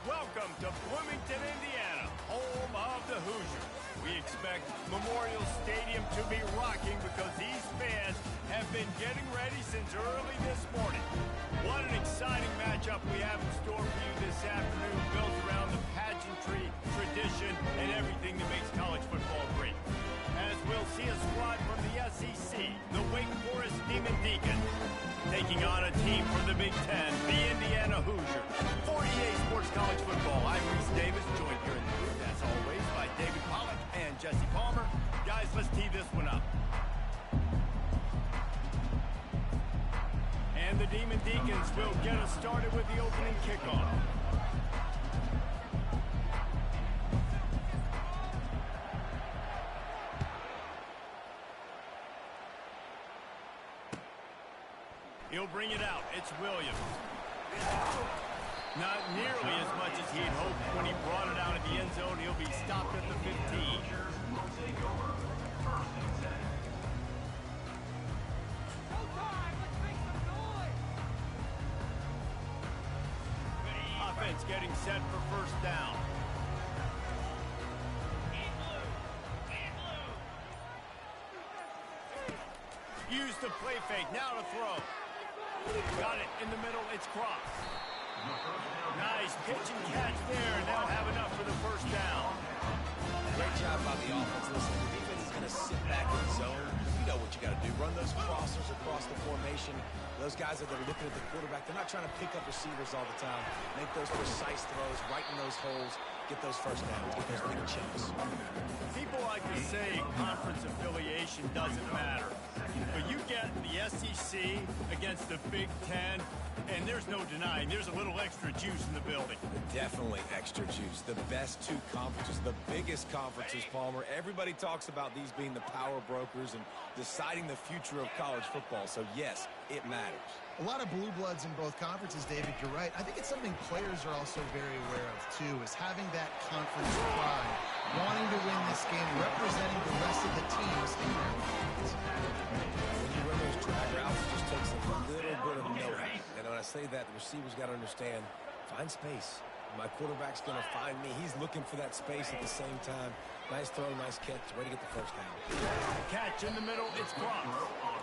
Welcome to Bloomington, Indiana, home of the Hoosiers. We expect Memorial Stadium to be rocking because these fans have been getting ready since early this morning. What an exciting matchup we have in store for you this afternoon, built around the pageantry, tradition, and everything that makes college football great. As we'll see a squad from the SEC, the Wake Forest Demon Deacons, taking on a team from the Big Ten, the Indiana Hoosiers. 48 Sports College Football. I'm Reese Davis, joined here in the booth, as always, by David Pollack and Jesse Palmer. Guys, let's tee this one up. And the Demon Deacons will get us started with the opening kickoff. He'll bring it out. It's Williams. Not nearly as much as he'd hoped when he brought it out of the end zone. He'll be stopped at the 15. Offense getting set for first down. Use the play fake. Now to throw. Got it in the middle. It's Cross. Nice pitch and catch there. Now have enough for the first down. Great job by the offense. Listen, the defense is going to sit back in zone. You know what you got to do. Run those crossers across the formation. Those guys that are looking at the quarterback, they're not trying to pick up receivers all the time. Make those precise throws, right in those holes. Get those first downs. Get those big chunks. People like to say conference affiliation doesn't matter. But you get the SEC against the Big Ten, and there's no denying there's a little extra juice in the building. Definitely extra juice. The best two conferences, the biggest conferences, Palmer. Everybody talks about these being the power brokers and deciding the future of college football. So, yes, it matters. A lot of blue bloods in both conferences, David. You're right. I think it's something players are also very aware of, too, is having that conference pride, wanting to win this game, representing the rest of the teams in their conference. When you run those drag routes, it just takes a little bit of know-how. And when I say that, the receivers got to understand, find space. My quarterback's going to find me. He's looking for that space at the same time. Nice throw, nice catch. Way to get the first down. Catch in the middle. It's Cross.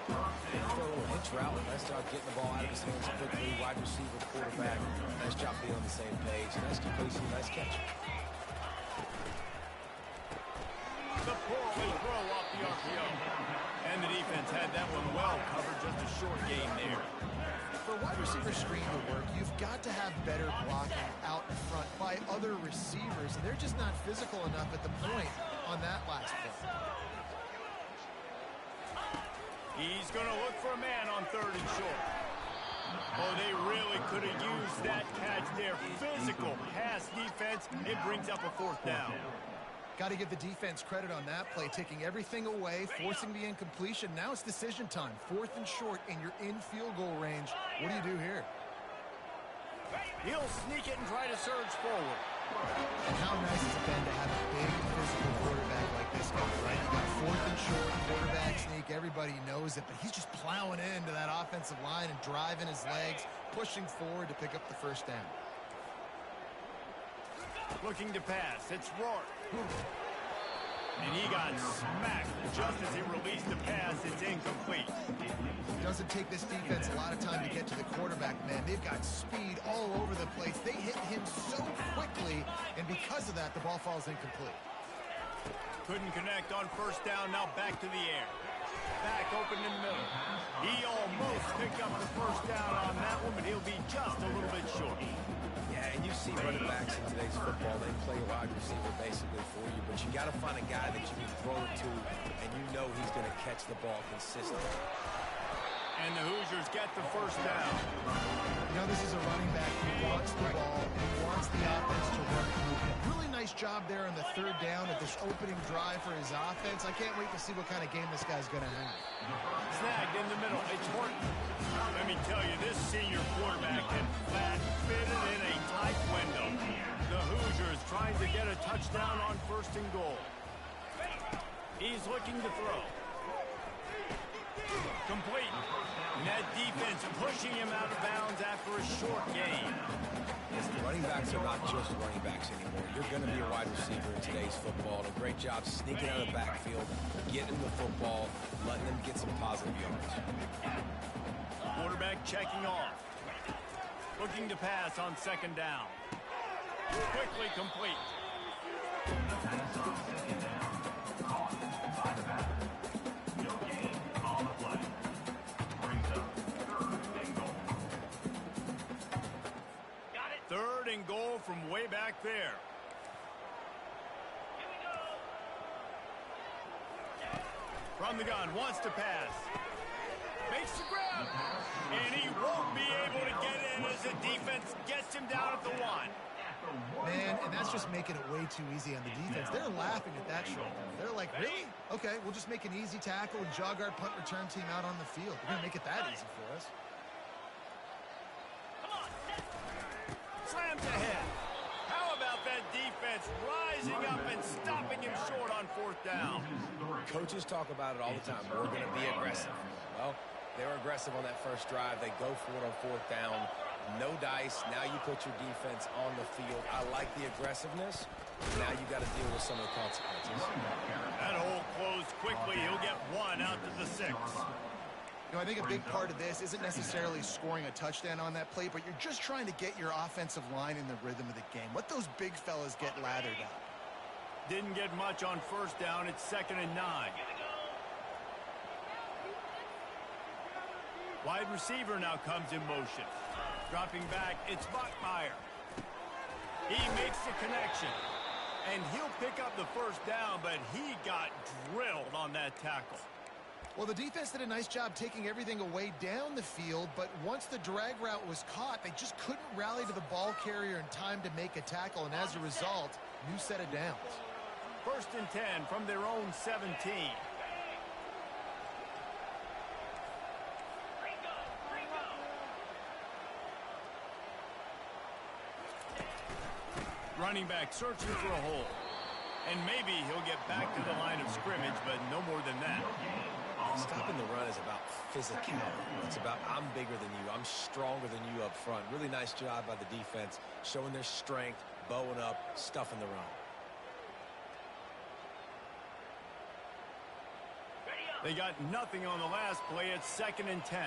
Throw a little hitch route. Nice job getting the ball out of his hands quickly. Wide receiver, quarterback. Nice job being on the same page. Nice completion, nice catch. The poorly throw off the RPO. And the defense had that one well covered. Just a short gain there. For a wide receiver screen to work, you've got to have better blocking out in front by other receivers. And they're just not physical enough at the point on that last play. He's going to look for a man on 3rd and short. Oh, they really could have used that catch there. Physical pass defense. It brings up a 4th down. Got to give the defense credit on that play, taking everything away, forcing the incompletion. Now it's decision time. 4th and short, and you're in field goal range. What do you do here? He'll sneak it and try to surge forward. And how nice has it been to have a big physical quarterback like this guy, right? You got 4th and short, quarterback sneak. Everybody knows it, but he's just plowing into that offensive line and driving his legs, pushing forward to pick up the first down. Looking to pass. It's Rourke. And he got smacked just as he released the pass. It's incomplete. Doesn't take this defense a lot of time to get to the quarterback, man. They've got speed all over the place. They hit him so quickly, and because of that, the ball falls incomplete. Couldn't connect on first down. Now back to the air. Back open in the middle. He almost picked up the first down on that one, but he'll be just a little bit short. Yeah, and you see running backs in today's football, they play wide receiver basically for you, but you got to find a guy that you can throw it to, and you know he's going to catch the ball consistently. And the Hoosiers get the first down. You know, this is a running back who wants the ball, he wants the offense to run through him. Really nice job there on the 3rd down at this opening drive for his offense. I can't wait to see what kind of game this guy's going to have. Snagged in the middle. It's Horton. Let me tell you, this senior quarterback can flat fit it in a tight window. The Hoosiers trying to get a touchdown on 1st and goal. He's looking to throw. Complete. And that defense pushing him out of bounds after a short gain. Running backs are not just running backs anymore. You're going to be a wide receiver in today's football. And a great job sneaking out of the backfield, getting the football, letting them get some positive yards. Quarterback checking off. Looking to pass on second down. Quickly complete. The pass on second down. Caught by the back. No gain on the play. Brings up 3rd and goal. Got it. 3rd and goal from way back there. Here we go. From the gun, wants to pass. Makes the grab. And he won't be able to get in as the defense gets him down at the 1. Man, and that's just making it way too easy on the defense. They're laughing at that short. They're like, really? Okay, we'll just make an easy tackle and jog our punt return team out on the field. We're going to make it that easy for us. Slams ahead. How about that defense rising up and stopping him short on 4th down? Coaches talk about it all the time. We're going to be aggressive. Well, they were aggressive on that first drive. They go for it on 4th down. No dice. Now you put your defense on the field. I like the aggressiveness. Now you got to deal with some of the consequences. That hole closed quickly. He'll get 1 out to the 6. You know, I think a big part of this isn't necessarily scoring a touchdown on that play, but you're just trying to get your offensive line in the rhythm of the game. Let those big fellas get lathered up. Didn't get much on 1st down. It's 2nd and 9. Wide receiver now comes in motion. Dropping back, it's Bachmeier. He makes the connection. And he'll pick up the 1st down, but he got drilled on that tackle. Well, the defense did a nice job taking everything away down the field, but once the drag route was caught, they just couldn't rally to the ball carrier in time to make a tackle, and as a result, new set of downs. 1st and 10 from their own 17. Running back searching for a hole. And maybe he'll get back to the line of scrimmage, but no more than that. Stopping the run is about physicality. It's about I'm bigger than you. I'm stronger than you up front. Really nice job by the defense, showing their strength, bowing up, stuffing the run. They got nothing on the last play. It's 2nd and 10.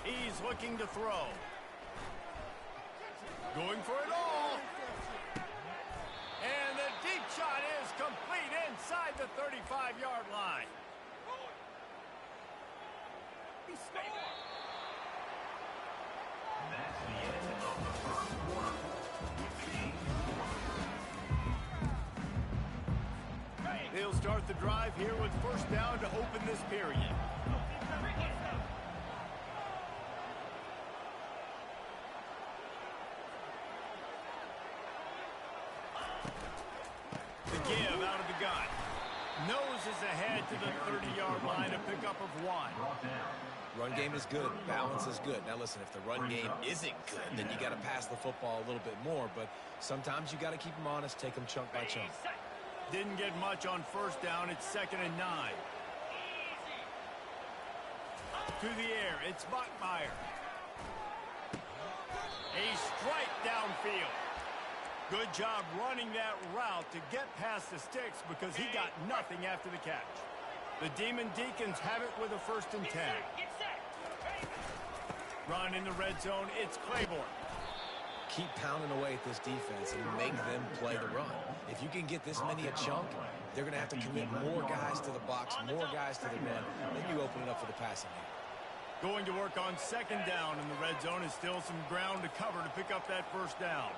He's looking to throw. Going for it all. And the deep shot is complete inside the 35-yard line. He scored. That's the end of the 1st quarter. They'll start the drive here with 1st down to open this period. The give out of the gun. Noses ahead to the 30-yard line, a pickup of 1. Run game is good. Balance is good. Now, listen, if the run game isn't good, then you got to pass the football a little bit more. But sometimes you got to keep them honest, take them chunk by chunk. Didn't get much on 1st down. It's 2nd and 9. To the air, it's Bachmeier. A strike downfield. Good job running that route to get past the sticks because he got nothing after the catch. The Demon Deacons have it with a 1st and 10. Run in the red zone, it's Claiborne. Keep pounding away at this defense and make them play the run. If you can get this many a chunk, they're going to have to commit more guys to the box, more guys to the run. Then you open it up for the passing game. Going to work on 2nd down in the red zone is still some ground to cover to pick up that 1st down.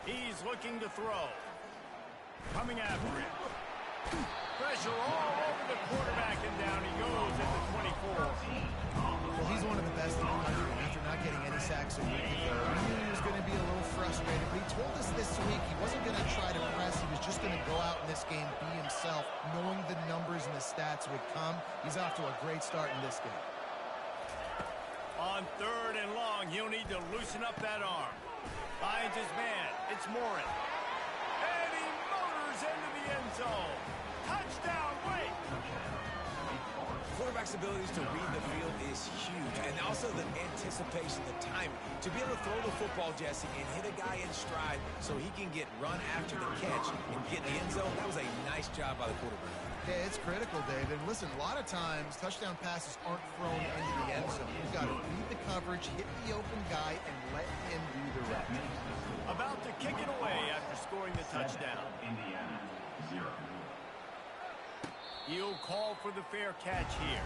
He's looking to throw. Coming after him. Pressure all over the quarterback, and down he goes at the 24. Well, he's one of the best in the country. After not getting any sacks a week ago, we knew he was going to be a little frustrated. But he told us this week he wasn't going to try to press. He was just going to go out in this game, be himself, knowing the numbers and the stats would come. He's off to a great start in this game. On 3rd and long, he'll need to loosen up that arm. Finds his man. It's Morin. And he motors into the end zone. Touchdown, Wake! Quarterback's abilities to read the field is huge, and also the anticipation, the timing. To be able to throw the football, Jesse, and hit a guy in stride so he can get run after the catch and get in the end zone, that was a nice job by the quarterback. Yeah, it's critical, Dave. And listen, a lot of times, touchdown passes aren't thrown into the end zone. You've got to read the coverage, hit the open guy, and let him do the rest. About to kick it away after scoring the touchdown. Indiana, 0. He'll call for the fair catch here.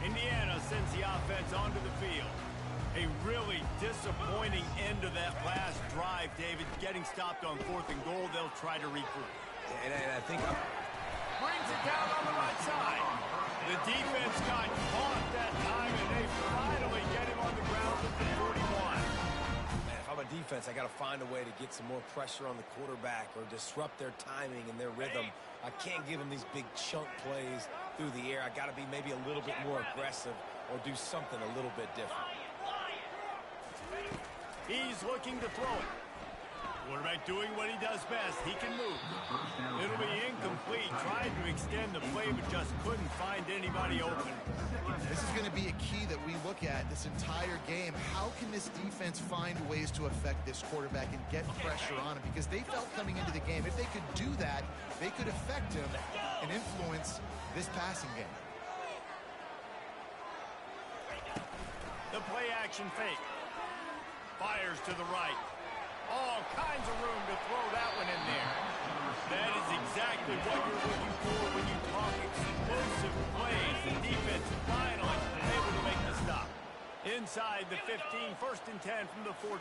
Indiana sends the offense onto the field. A really disappointing end of that last drive, David. Getting stopped on 4th and goal, they'll try to regroup. And I think... Brings it down on the right side. The defense got caught that time, and they finally get him on the ground with the 41. Man, if I'm a defense, I got to find a way to get some more pressure on the quarterback or disrupt their timing and their rhythm. I can't give them these big chunk plays through the air. I got to be maybe a little bit more aggressive or do something a little bit different. He's looking to throw it. Quarterback doing what he does best. He can move. It'll be incomplete. Tried to extend the play, but just couldn't find anybody open. This is going to be a key that we look at this entire game. How can this defense find ways to affect this quarterback and get pressure on him? Because they felt coming into the game, if they could do that, they could affect him and influence this passing game. The play action fake. Fires to the right. All kinds of room to throw that one in there. That is exactly what you're looking for when you talk explosive plays. The defense finally able to make the stop. Inside the 15, 1st and 10 from the 14.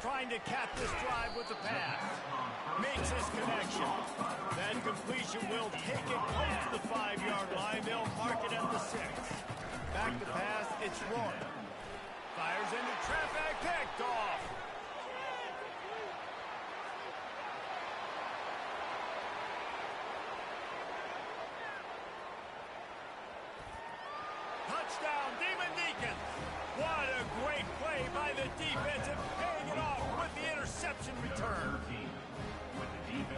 Trying to cap this drive with the pass. Makes his connection. That completion will take it close to the 5-yard line. They'll mark it at the 6. Back to pass, it's Roy. Fires into traffic, picked off. Touchdown, Demon Deacons. What a great play by the defense and paying it off with the interception return.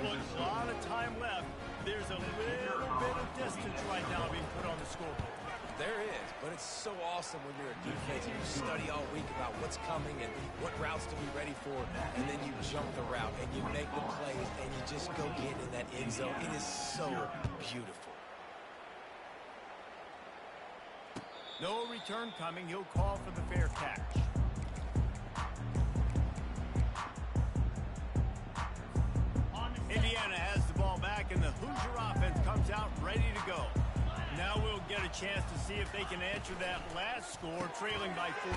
Look, a lot of time left. There's a little bit of distance right now being put on the scoreboard. There is, but it's so awesome when you're a defense and you study all week about what's coming and what routes to be ready for, and then you jump the route and you make the plays and you just go get in that end zone. It is so beautiful. No return coming. He'll call for the fair catch. Indiana has the ball back, and the Hoosier offense comes out ready to go. Now we'll get a chance to see if they can answer that last score, trailing by 14,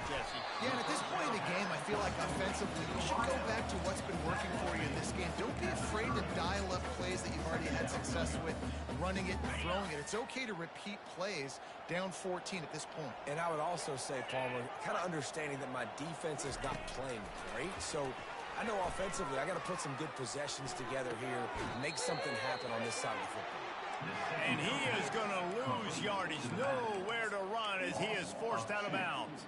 Jesse. Yeah, and at this point in the game, I feel like offensively, you should go back to what's been working for you in this game. Don't be afraid to dial up plays that you've already had success with, running it and throwing it. It's okay to repeat plays down 14 at this point. And I would also say, Palmer, kind of understanding that my defense is not playing great, so I know offensively I got to put some good possessions together here, make something happen on this side of the football. And he is going to lose yardage. Nowhere to run as he is forced out of bounds.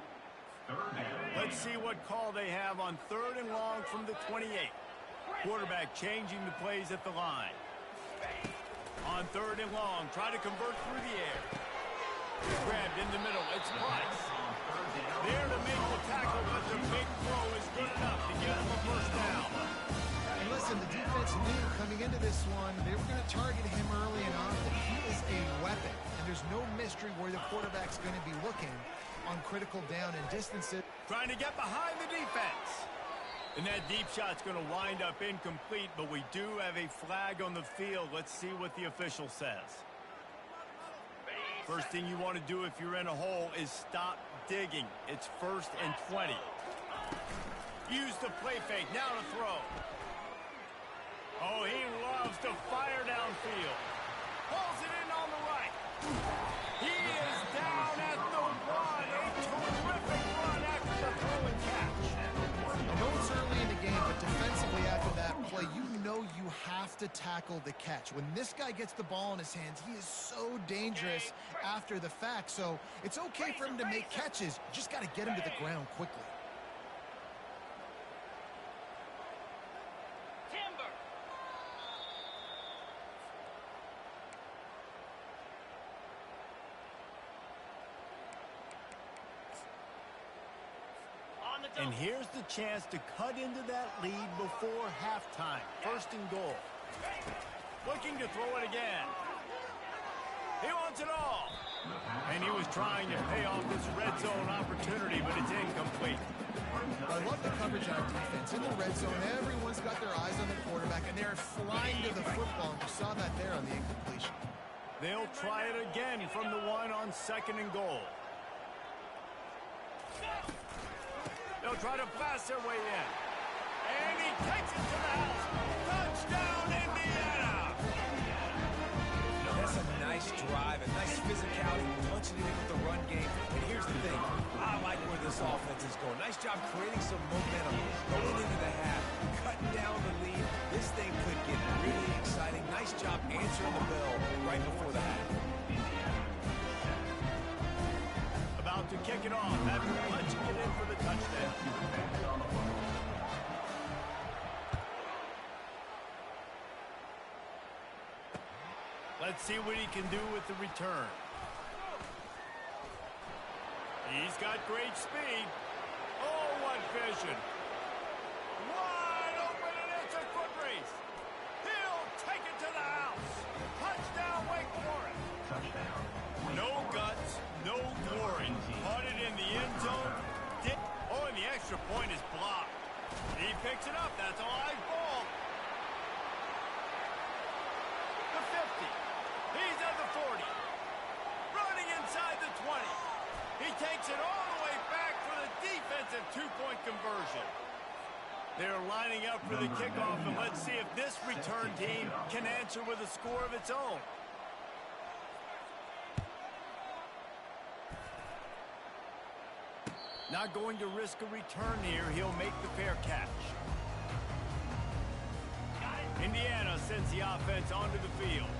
Let's see what call they have on 3rd and long from the 28. Quarterback changing the plays at the line. On 3rd and long, try to convert through the air. Grabbed in the middle. It's Price. There to make the tackle, but the big throw is good enough to get him a first down. And listen, the defense knew coming into this one, they were going to target him early and often. He is a weapon, and there's no mystery where the quarterback's going to be looking on critical down and distances. Trying to get behind the defense. And that deep shot's going to wind up incomplete, but we do have a flag on the field. Let's see what the official says. First thing you want to do if you're in a hole is stop digging. It's 1st and 20. Use the play fake. Now to throw. Oh, he loves to fire downfield. Pulls it in on the right. He is down at the 1. A terrific run after the throw and catch. I know it's early in the game, but defensively after that play, you know you have to the tackle to catch. When this guy gets the ball in his hands, he is so dangerous after the fact. So it's okay for him to make catches. You just got to get him to the ground quickly. And here's the chance to cut into that lead before halftime. First and goal. Looking to throw it again. He wants it all. And he was trying to pay off this red zone opportunity, but it's incomplete. I love the coverage on defense. In the red zone, everyone's got their eyes on the quarterback, and they're flying to the football. And you saw that there on the incompletion. They'll try it again from the one on second and goal. They'll try to pass their way in. And he takes it to the house. Touchdown, Indiana! That's a nice drive, a nice physicality, punching it in with the run game. And here's the thing. I like where this offense is going. Nice job creating some momentum going into the half, cutting down the lead. This thing could get really exciting. Nice job answering the bell right before the half. About to kick it off after punching it in for the touchdown. Let's see what he can do with the return. He's got great speed. Oh, what vision. Wide open, and it's a foot race. He'll take it to the house. Touchdown, Wake Forest. Touchdown. No guts, no glory. Caught it in the end zone. Oh, and the extra point is blocked. He picks it up. That's a live ball. The 50. He's at the 40. Running inside the 20. He takes it all the way back for the defensive two-point conversion. They're lining up for the kickoff, and let's see if this return team can answer with a score of its own. Not going to risk a return here. He'll make the fair catch. Indiana sends the offense onto the field.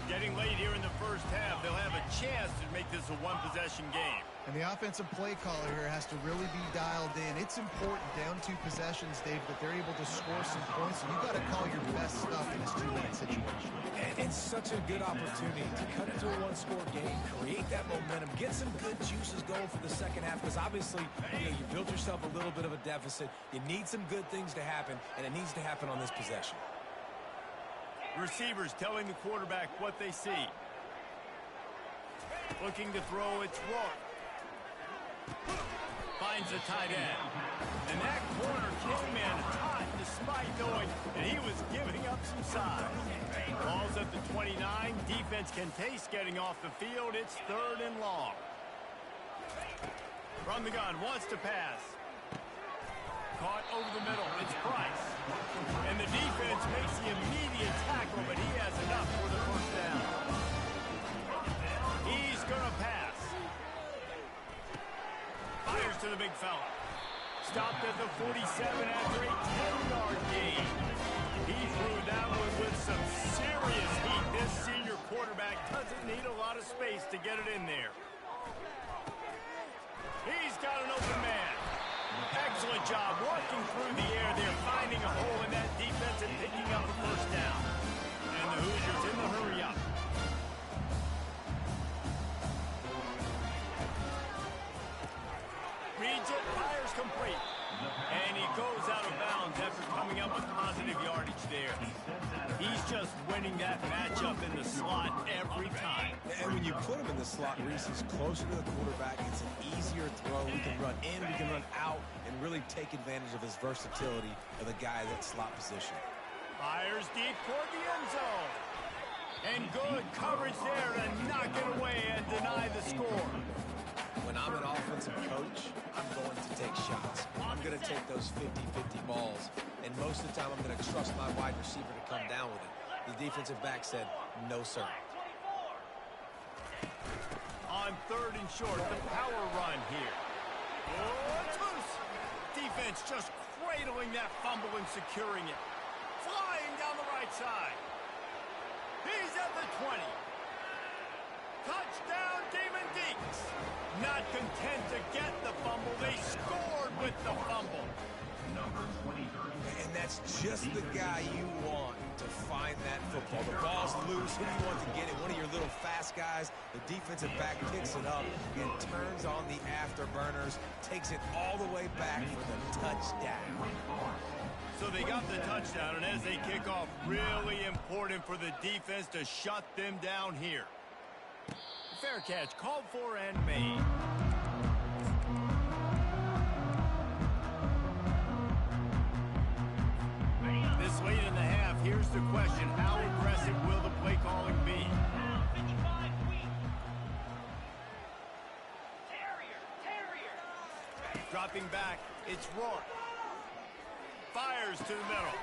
Getting late here in the first half, they'll have a chance to make this a one-possession game. And the offensive play caller here has to really be dialed in. It's important down two possessions, Dave, that they're able to score some points. And you've got to call your best stuff in this two-minute situation. And it's such a good opportunity to cut into a one-score game, create that momentum, get some good juices going for the second half, because obviously, you built yourself a little bit of a deficit. You need some good things to happen, and it needs to happen on this possession. Receivers telling the quarterback what they see. Looking to throw, it's Rourke. Finds the tight end. And that corner came in hot despite knowing that he was giving up some size. Ball's at the 29. Defense can taste getting off the field. It's third and long. From the gun, wants to pass. Caught over the middle. It's Price. And the defense makes the immediate tackle, but he has enough for the first down. He's going to pass. Fires to the big fella. Stopped at the 47 after a 10-yard gain. He threw that one with some serious heat. This senior quarterback doesn't need a lot of space to get it in there. He's got an open man. Excellent job working through the air there, finding a hole in that defense and picking up a first down. And the Hoosiers in the hurry up. Reads it, fires complete. And he goes out of bounds after coming up with positive yardage there. He's just winning that matchup in the slot every time. And when you put him in the slot, Reese is closer to the quarterback. It's an easier throw. We can run in, we can run out, and really take advantage of his versatility of the guy at that slot position. Fires deep toward the end zone. And good coverage there to knock it away and deny the score. When I'm an offensive coach, I'm going to take shots. I'm going to take those 50-50 balls. And most of the time, I'm going to trust my wide receiver to come down with it. The defensive back said, no, sir. On third and short, the power run here. Oh, it's loose. Defense just cradling that fumble and securing it. Flying down the right side. He's at the 20. Touchdown, Demon Deeks. Not content to get the fumble, they scored with the fumble. Number 23. And that's just the guy you want to find that football. The ball's loose. Who do you want to get it? One of your little fast guys. The defensive back picks it up and turns on the afterburners, takes it all the way back for the touchdown. So they got the touchdown, and as they kick off, really important for the defense to shut them down here. Fair catch called for and made. This late in the half, here's the question. How aggressive will the play calling be? Dropping back, it's Rourke. Fires to the middle.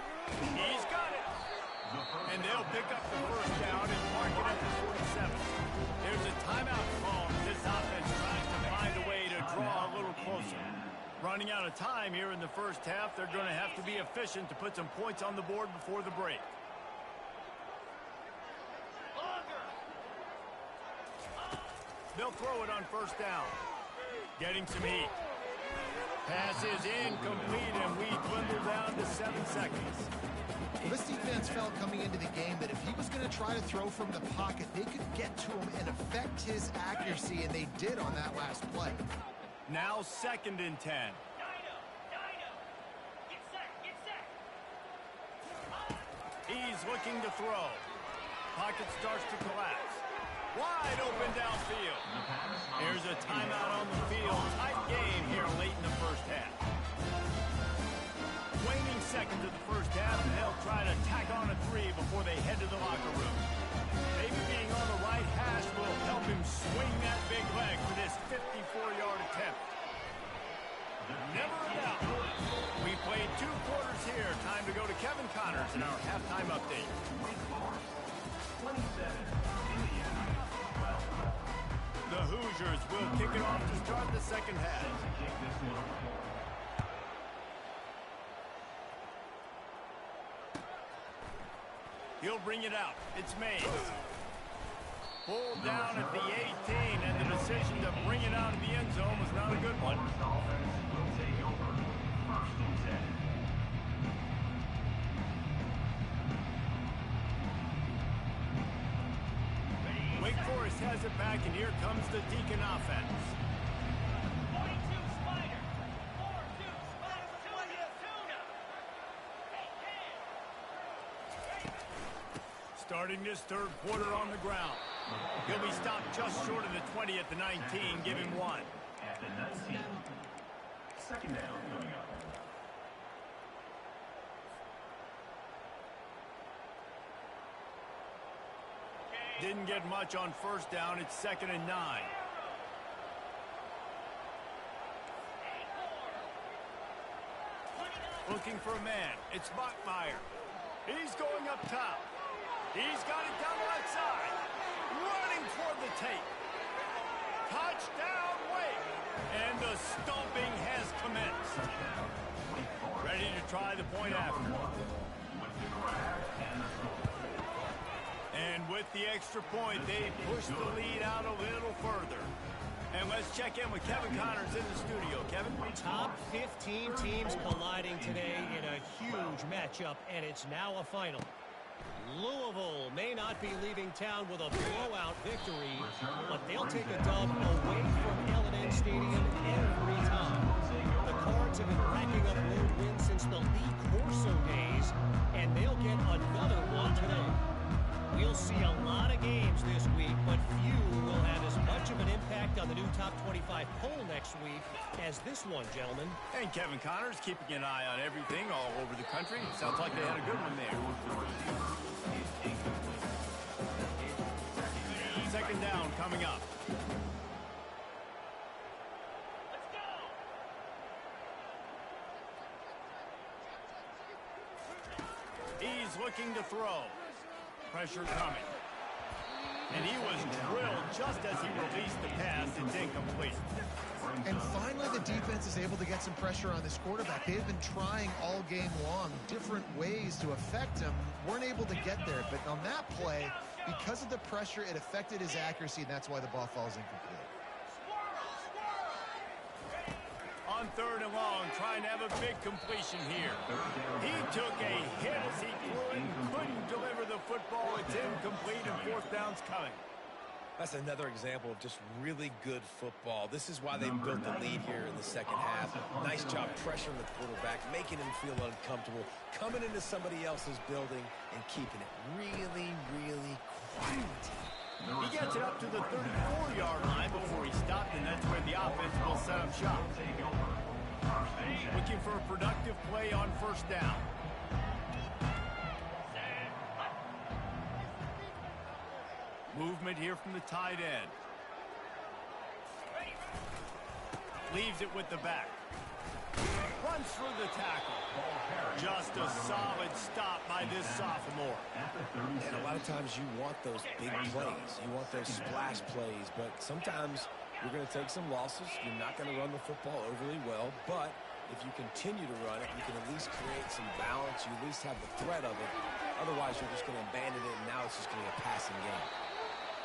He's got it. And they'll pick up the first down and mark it at the 47. There's a timeout call. This offense tries to find a way to draw a little closer. Running out of time here in the first half, they're going to have to be efficient to put some points on the board before the break. They'll throw it on first down. Getting some heat. Pass is incomplete, and we dwindle down to 7 seconds. Well, this defense felt coming into the game that if he was going to try to throw from the pocket, they could get to him and affect his accuracy, and they did on that last play. Now 2nd and 10. He's looking to throw. Pocket starts to collapse. Wide open downfield. Here's a timeout on the field. Tight game here late in the first half. Waning seconds of the first half, and they'll try to tack on a 3 before they head to the locker room. Maybe being on the right hash will help him swing that big leg for this 54-yard attempt. Never a doubt. We played 2 quarters here. Time to go to Kevin Connors in our halftime update. 27, Indiana. The Hoosiers will kick it off to start the second half. Kick this one. He'll bring it out. It's Mays. Pulled down at the 18, and the decision to bring it out of the end zone was not a good one. Forest offense will take over. 1st and 10. Wake Forest has it back, and here comes the Deacon offense. Starting this 3rd quarter on the ground. He'll be stopped just short of the 20 at the 19. Give him 1. At the 19. 2nd down coming up. Didn't get much on first down. It's 2nd and 9. Looking for a man. It's Bachmeyer. He's going up top. He's got it down the right side. Running toward the tape. Touchdown, Wake. And the stomping has commenced. Ready to try the point after. And with the extra point, they push the lead out a little further. And let's check in with Kevin Connors in the studio. Kevin? Top 15 teams colliding today in a huge matchup, and it's now a final. Louisville may not be leaving town with a blowout victory, but they'll take a dub away from L&N Stadium every time. The Cards have been racking up road wins since the Lee Corso days, and they'll get another one today. We'll see a lot of games this week, but few will have as much of an impact on the new Top 25 poll next week as this one, gentlemen. And Kevin Connors keeping an eye on everything all over the country. Sounds like they had a good one there. 2nd down coming up. He's looking to throw. Pressure coming. And he was drilled just as he released the pass. It's incomplete. And finally, the defense is able to get some pressure on this quarterback. They've been trying all game long different ways to affect him. Weren't able to get there. But on that play, because of the pressure, it affected his accuracy, and that's why the ball falls incomplete. On 3rd and long, trying to have a big completion here. He took a hit as he threw it and couldn't deliver the football. It's incomplete, and 4th down's coming. That's another example of just really good football. This is why they built the lead here in the second half. Nice job pressuring the quarterback, making him feel uncomfortable, coming into somebody else's building and keeping it really, really quiet. He gets it up to the 34-yard line before he stopped, and that's where the offense will set up shop. Looking for a productive play on 1st down. Movement here from the tight end. Leaves it with the back. Runs through the tackle. Just a solid stop by this sophomore. And a lot of times you want those big plays. You want those splash plays. But sometimes you're going to take some losses. You're not going to run the football overly well. But if you continue to run it, you can at least create some balance. You at least have the threat of it. Otherwise, you're just going to abandon it, and now it's just going to be a passing game.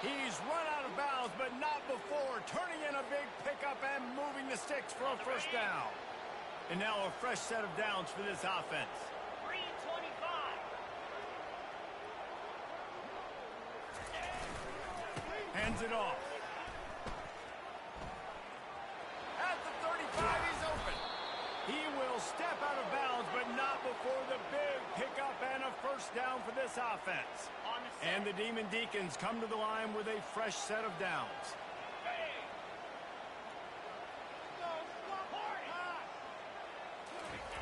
He's run out of bounds, but not before. Turning in a big pickup and moving the sticks for a 1st down. And now a fresh set of downs for this offense. 3:25. Hands it off. At the 35, he's open. He will step out of bounds, but not before the big pickup and a 1st down for this offense. And the Demon Deacons come to the line with a fresh set of downs.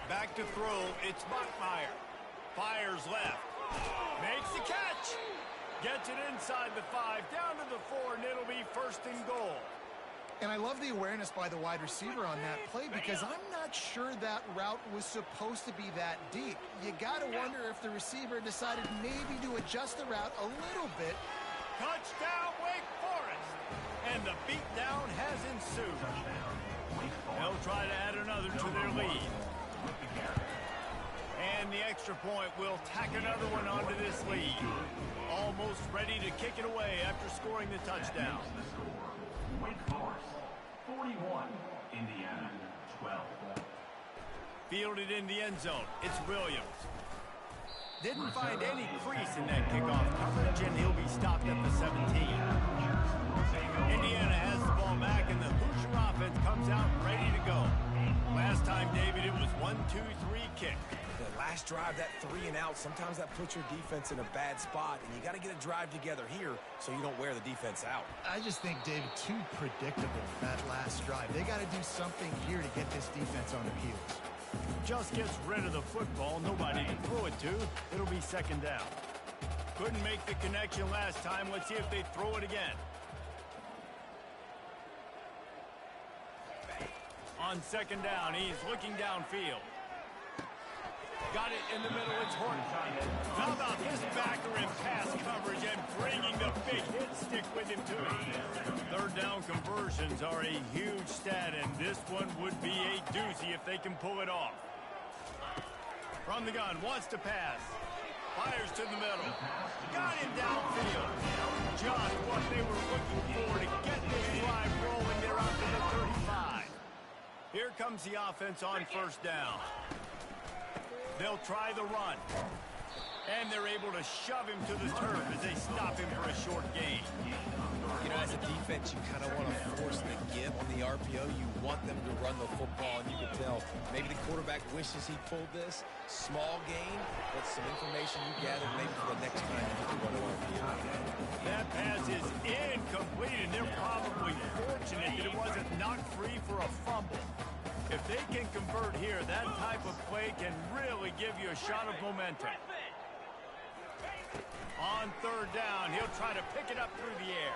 Back to throw, it's Bachmeier. Fires left. Makes the catch. Gets it inside the 5, down to the 4, and it'll be 1st and goal. And I love the awareness by the wide receiver on that play because I'm not sure that route was supposed to be that deep. You got to wonder if the receiver decided maybe to adjust the route a little bit. Touchdown, Wake Forest! And the beatdown has ensued. They'll try to add another to their lead. And the extra point will tack another one onto this lead. Almost ready to kick it away after scoring the touchdown. Wake Forest, 41. Indiana, 12. Fielded in the end zone. It's Williams. Didn't find any crease in that kickoff coverage, and he'll be stopped at the 17. Indiana has the ball back, and the Hoosier offense comes out ready to go. Last time, David, it was 1-2-3 kick. The last drive, that 3 and out, sometimes that puts your defense in a bad spot, and you got to get a drive together here so you don't wear the defense out. I just think, David, too predictable, that last drive. They got to do something here to get this defense on their heels. Just gets rid of the football. Nobody to throw it to. It'll be 2nd down. Couldn't make the connection last time. Let's see if they throw it again. On 2nd down, he's looking downfield. Got it in the middle, it's Horton. How about this backer in pass coverage and bringing the big hit stick with him to it. 3rd down conversions are a huge stat, and this one would be a doozy if they can pull it off. From the gun, wants to pass. Fires to the middle. Got him downfield. Just what they were looking for to get this drive rolling. They're out to the 35. Here comes the offense on 1st down. They'll try the run. And they're able to shove him to the turf as they stop him for a short gain. You know, as a defense, you kind of want to force the give on the RPO. You want them to run the football, and you can tell maybe the quarterback wishes he pulled this. Small gain, but some information you gather maybe for the next time you get to run an RPO. That pass is incomplete, and they're probably fortunate that it wasn't knocked free for a fumble. If they can convert here, that type of play can really give you a shot of momentum. On 3rd down, he'll try to pick it up through the air.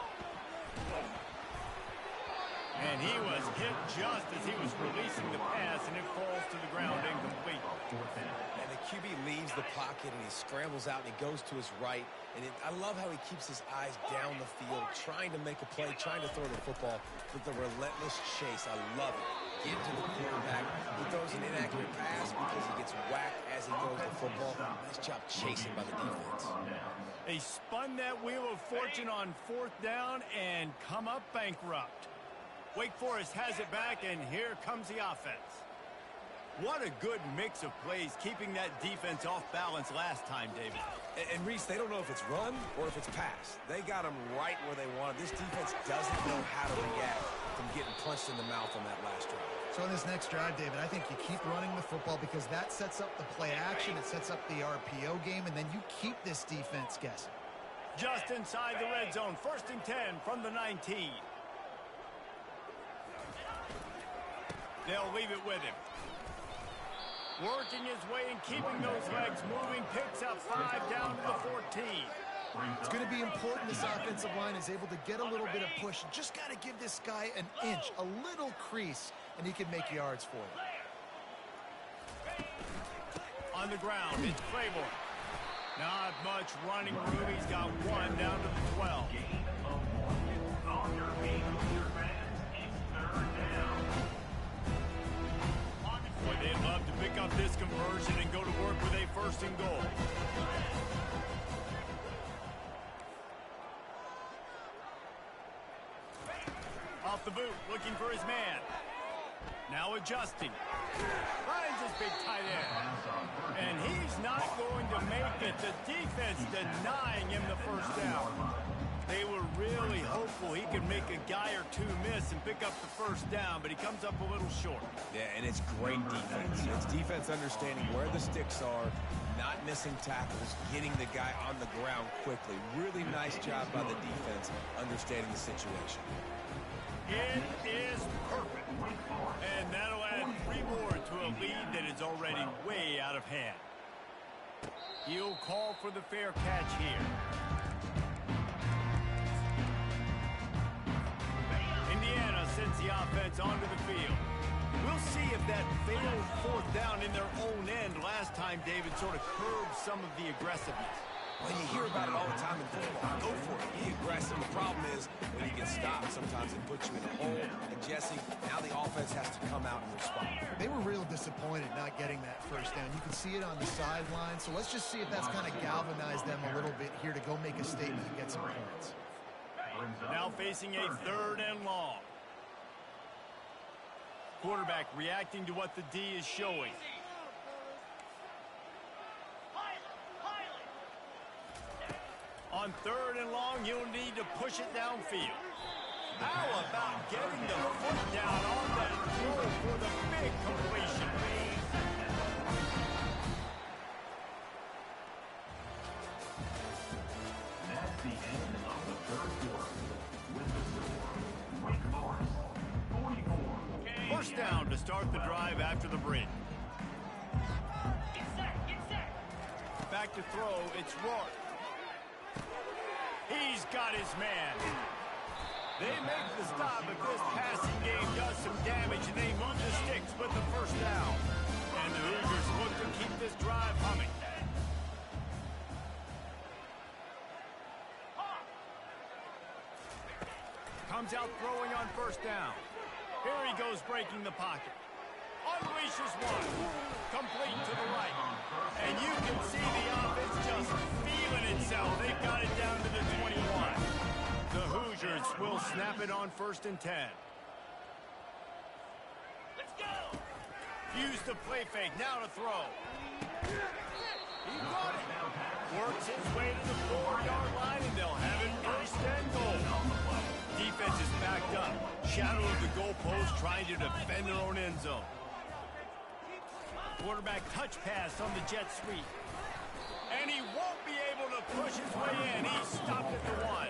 And he was hit just as he was releasing the pass, and it falls to the ground incomplete. And the QB leaves the pocket, and he scrambles out, and he goes to his right, And I love how he keeps his eyes down the field, trying to make a play, trying to throw the football with the relentless chase. I love it. Get to the quarterback. He throws an inaccurate pass because he gets whacked as he throws the football. Nice job chasing by the defense. They spun that wheel of fortune on 4th down and come up bankrupt. Wake Forest has it back, and here comes the offense. What a good mix of plays, keeping that defense off balance last time, David. And Reese, they don't know if it's run or if it's pass. They got them right where they want. This defense doesn't know how to react from getting punched in the mouth on that last drive. So in this next drive, David, I think you keep running the football because that sets up the play action, it sets up the RPO game, and then you keep this defense guessing. Just inside the red zone, 1st and 10 from the 19. They'll leave it with him. Working his way and keeping those legs moving, picks up 5 down to the 14. It's going to be important this offensive line is able to get a little bit of push. Just got to give this guy an inch, a little crease, and he can make yards for you. On the ground, it's Claiborne. Not much running room. He's got 1 down to the 12. Boy, they'd love to pick up this conversion and go to work with a 1st and goal. Off the boot, looking for his man. Now adjusting. Finds his big tight end. And he's not going to make it. The defense denying him the 1st down. They were really hopeful he could make a guy or two miss and pick up the 1st down, but he comes up a little short. Yeah, and it's great defense. It's defense understanding where the sticks are, not missing tackles, getting the guy on the ground quickly. Really nice job by the defense understanding the situation. It is perfect. And that'll add 3 more to a lead that is already way out of hand. He'll call for the fair catch here. Indiana sends the offense onto the field. We'll see if that failed 4th down in their own end last time, David, sort of curbed some of the aggressiveness. Well, you hear about it all the time in football. Go for it. Be aggressive. The problem is when you get stopped, sometimes it puts you in a hole. And Jesse, now the offense has to come out and respond. They were real disappointed not getting that 1st down. You can see it on the sideline. So let's just see if that's kind of galvanized them a little bit here to go make a statement and get some points. Now facing a 3rd and long. Quarterback reacting to what the D is showing. On 3rd and long, you'll need to push it downfield. How about getting the foot down on that throw for the big completion? That's the end of the 3rd quarter. With the score, Wake Forest 44. 1st down to start the drive after the break. Back to throw, it's Rourke. He's got his man. They make the stop, but this passing game does some damage, and they move the sticks with the 1st down. And the Hoosiers look to keep this drive humming. Comes out throwing on 1st down. Here he goes breaking the pocket. Unleashes one. Complete to the right. And you can see the offense just feeling itself. They've got it down to the 21. The Hoosiers will snap it on 1st and 10. Let's go. Use the play fake. Now to throw. He got it. Works his way to the 4-yard line, and they'll have it 1st and goal. Defense is backed up. Shadow of the goalpost trying to defend their own end zone. Quarterback touch pass on the jet sweep. And he won't be able to push his way in. He stopped at the 1.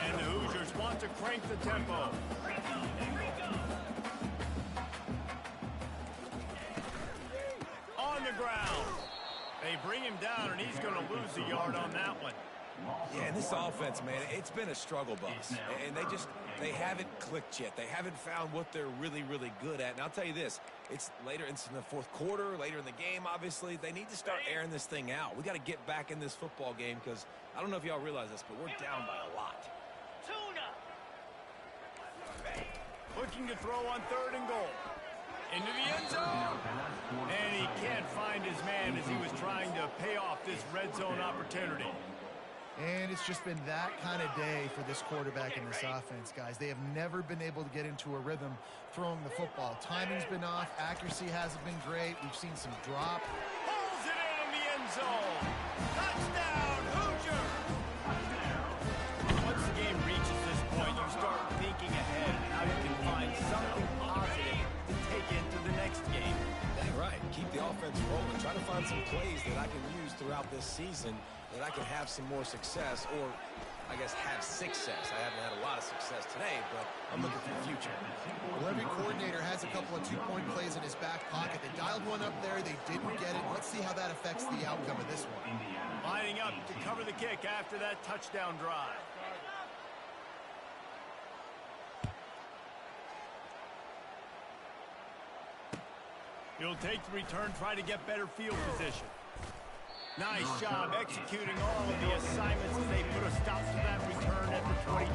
And the Hoosiers want to crank the tempo. On the ground. They bring him down, and he's going to lose a yard on that one. Yeah, and this offense, man, it's been a struggle bus. And they haven't clicked yet. They haven't found what they're really, really good at. And I'll tell you this, it's in the fourth quarter, later in the game, obviously. They need to start airing this thing out. We got to get back in this football game because I don't know if y'all realize this, but we're down by a lot. Looking to throw on 3rd and goal. Into the end zone. And he can't find his man as he was trying to pay off this red zone opportunity. And it's just been that kind of day for this quarterback and this offense, guys. They have never been able to get into a rhythm throwing the football. Timing's been off. Accuracy hasn't been great. We've seen some drop. Pulls it in the end zone. Touchdown, Hoosier! Once the game reaches this point, you start thinking ahead and how you can find something positive to take into the next game. Dang right. Keep the offense rolling. Try to find some plays that I can use throughout this season that I can have some more success, or I guess have success. I haven't had a lot of success today, but I'm looking for the future. Well, every coordinator has a couple of two-point plays in his back pocket. They dialed one up there. They didn't get it. Let's see how that affects the outcome of this one. Lining up to cover the kick after that touchdown drive. He'll take the return, try to get better field position. Nice job executing all of the assignments as they put a stop to that return at the 22.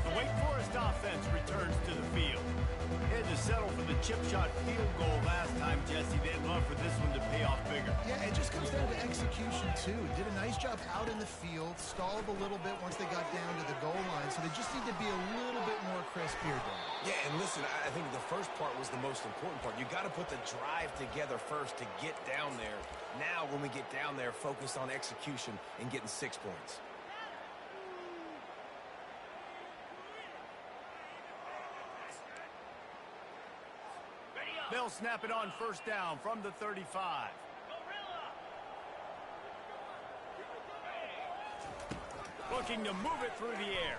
The Wake Forest offense returns to the field. They had to settle for the chip shot field goal last time, Jesse. They'd love for this one to pay off bigger. Yeah, it just comes down to execution, too. Did a nice job out in the field, stalled a little bit once they got down to the goal line, so they just need to be a little bit more crisp here, Dan. Yeah, and listen, I think the first part was the most important part. You got to put the drive together first to get down there. Now, when we get down there, focus on execution and getting 6 points. They'll snap it on 1st down from the 35. Looking to move it through the air.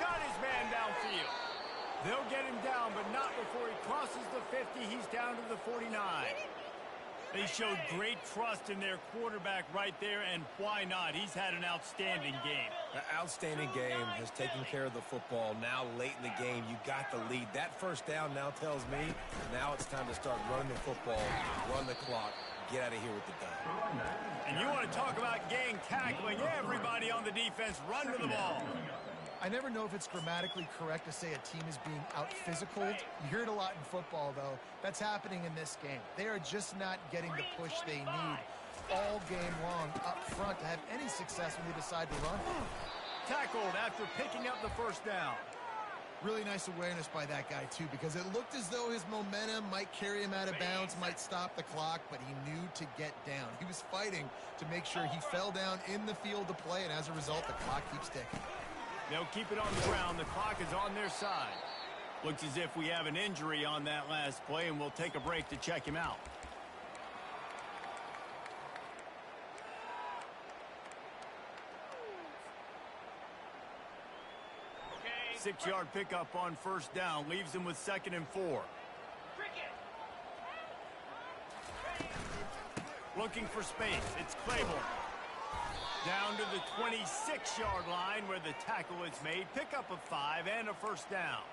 Got his man downfield. They'll get him down, but not before he crosses the 50. He's down to the 49. They showed great trust in their quarterback right there, and why not? He's had an outstanding game. An outstanding game, has taken care of the football. Now, late in the game, you got the lead. That 1st down now tells me now it's time to start running the football, run the clock, get out of here with the done. And you want to talk about gang tackling. Everybody on the defense run to the ball. I never know if it's grammatically correct to say a team is being out-physicaled. You hear it a lot in football, though. That's happening in this game. They are just not getting the push they need all game long up front to have any success when they decide to run. Tackled after picking up the 1st down. Really nice awareness by that guy, too, because it looked as though his momentum might carry him out of bounds, might stop the clock, but he knew to get down. He was fighting to make sure he fell down in the field to play, and as a result, the clock keeps ticking. They'll keep it on the ground. The clock is on their side. Looks as if we have an injury on that last play, and we'll take a break to check him out. Okay. 6-yard pickup on 1st down. Leaves him with 2nd and 4. Looking for space. It's Claiborne. Down to the 26-yard line where the tackle is made. Pickup of 5 and a 1st down.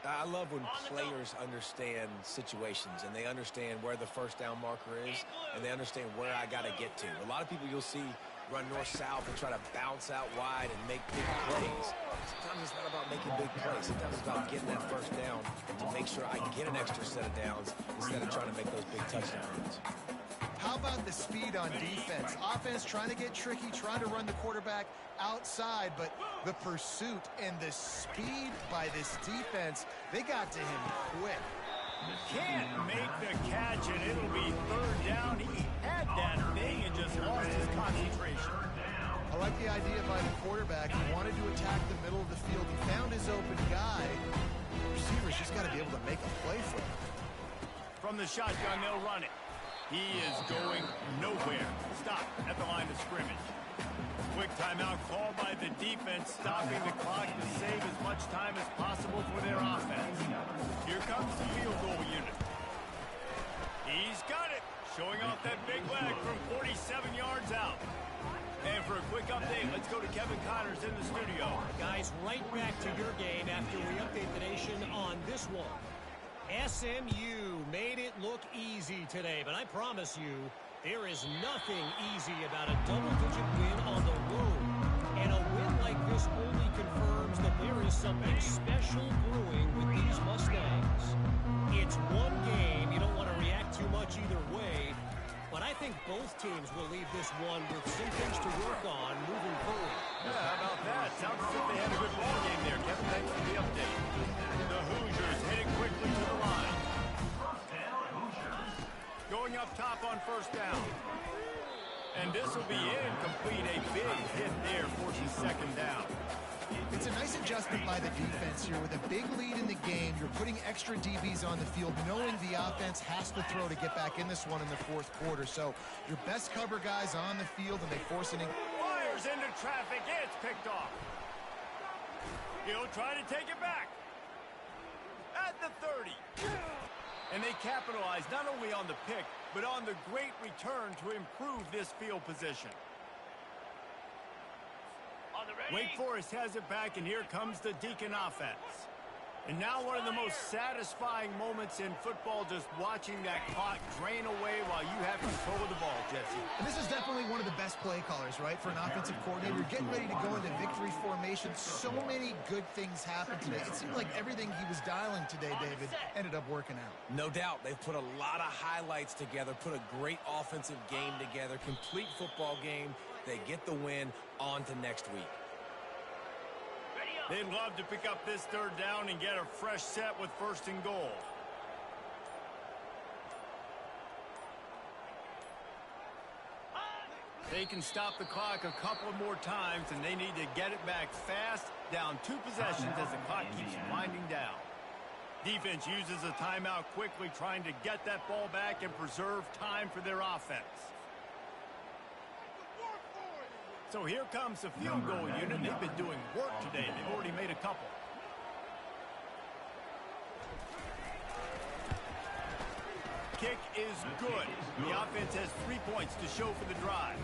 I love when players understand situations and they understand where the 1st down marker is and they understand where I got to get to. A lot of people you'll see run north-south and try to bounce out wide and make big plays. Sometimes it's not about making big plays. Sometimes it's about getting that 1st down to make sure I can get an extra set of downs instead of trying to make those big touchdown runs. How about the speed on defense? Offense trying to get tricky, trying to run the quarterback outside, but the pursuit and the speed by this defense, they got to him quick. Can't make the catch, and it'll be 3rd down. He had that thing and just lost his concentration. I like the idea by the quarterback. He wanted to attack the middle of the field. He found his open guy. The receiver's just got to be able to make a play for him. From the shotgun, they'll run it. He is going nowhere. Stop at the line of scrimmage. Quick timeout called by the defense, stopping the clock to save as much time as possible for their offense. Here comes the field goal unit. showing off that big leg from 47 yards out. And for a quick update, let's go to Kevin Connors in the studio. Guys, right back to your game after we update the nation on this one. SMU made it look easy today, but I promise you, there is nothing easy about a double-digit win on the road. And a win like this only confirms that there is something special brewing with these Mustangs. It's one game. You don't want to react too much either way. But I think both teams will leave this one with some things to work on moving forward. Yeah, how about that? Sounds as if they had a good ball game there. Kevin, thanks for the update. The Hoosiers heading quickly to the line. Going up top on first down. And this will be incomplete. A big hit there, forcing second down. It's a nice adjustment by the defense here. With a big lead in the game, you're putting extra DBs on the field, knowing the offense has to throw to get back in this one in the fourth quarter. So your best cover guys on the field, and they force it in. Fires into traffic. It's picked off. He'll try to take it back. At the 30. And they capitalize not only on the pick, but on the great return to improve this field position. Wake Forest has it back, and here comes the Deacon offense. And now one of the most satisfying moments in football, just watching that clock drain away while you have control of the ball, Jesse. And this is definitely one of the best play callers, right, for an offensive coordinator. You're getting ready to go into victory formation. So many good things happened today. It seemed like everything he was dialing today, David, ended up working out. No doubt. They've put a lot of highlights together, put a great offensive game together, complete football game. They get the win. On to next week. They'd love to pick up this third down and get a fresh set with first and goal. They can stop the clock a couple more times, and they need to get it back fast, down 2 possessions as the clock keeps winding down. Defense uses a timeout quickly, trying to get that ball back and preserve time for their offense. So here comes the field goal unit. They've been doing work today. They've already made a couple. Kick is good. The offense has 3 points to show for the drive.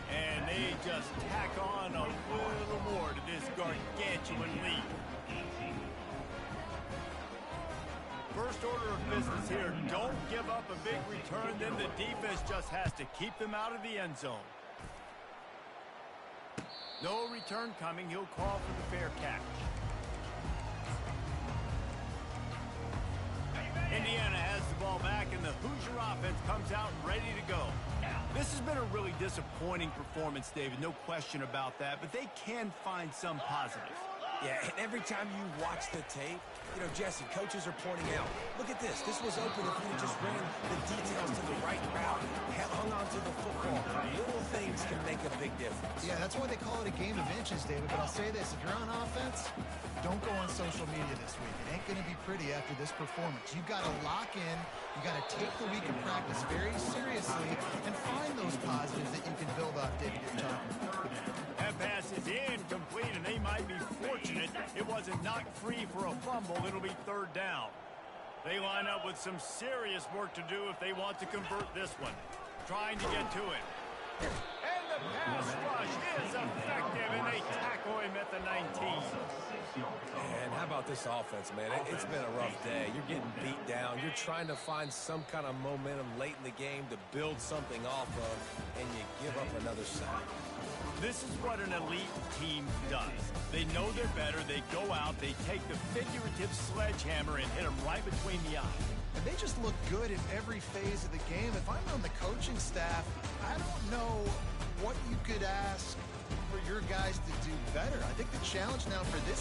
And they just tack on a little more to this gargantuan lead. First order of business here. Don't give up a big return. Then the defense just has to keep them out of the end zone. No return coming. He'll call for the fair catch. Indiana has the ball back, and the Hoosier offense comes out ready to go. This has been a really disappointing performance, David. No question about that, but they can find some positives. Yeah, and every time you watch the tape, you know, Jesse, coaches are pointing out, look at this. This was open if we just ran the details to the right route, hung on to the football. Little things can make a big difference. Yeah, that's why they call it a game of inches, David. But I'll say this. If you're on offense, don't go on social media this week. It ain't going to be pretty after this performance. You've got to lock in. You got to take the week of practice very seriously and find those positives that you can build off, David, you're talking about. That pass is incomplete, and they might be fortunate it wasn't knocked free for a fumble. It'll be third down. They line up with some serious work to do if they want to convert this one. Trying to get to it. And the pass rush is effective, and they tackle him at the 19. And how about this offense, man? It's been a rough day. You're getting beat down. You're trying to find some kind of momentum late in the game to build something off of, and you give up another sack. This is what an elite team does. They know they're better. They go out. They take the figurative sledgehammer and hit them right between the eyes. And they just look good in every phase of the game. If I'm on the coaching staff, I don't know what you could ask for your guys to do better. I think the challenge now for this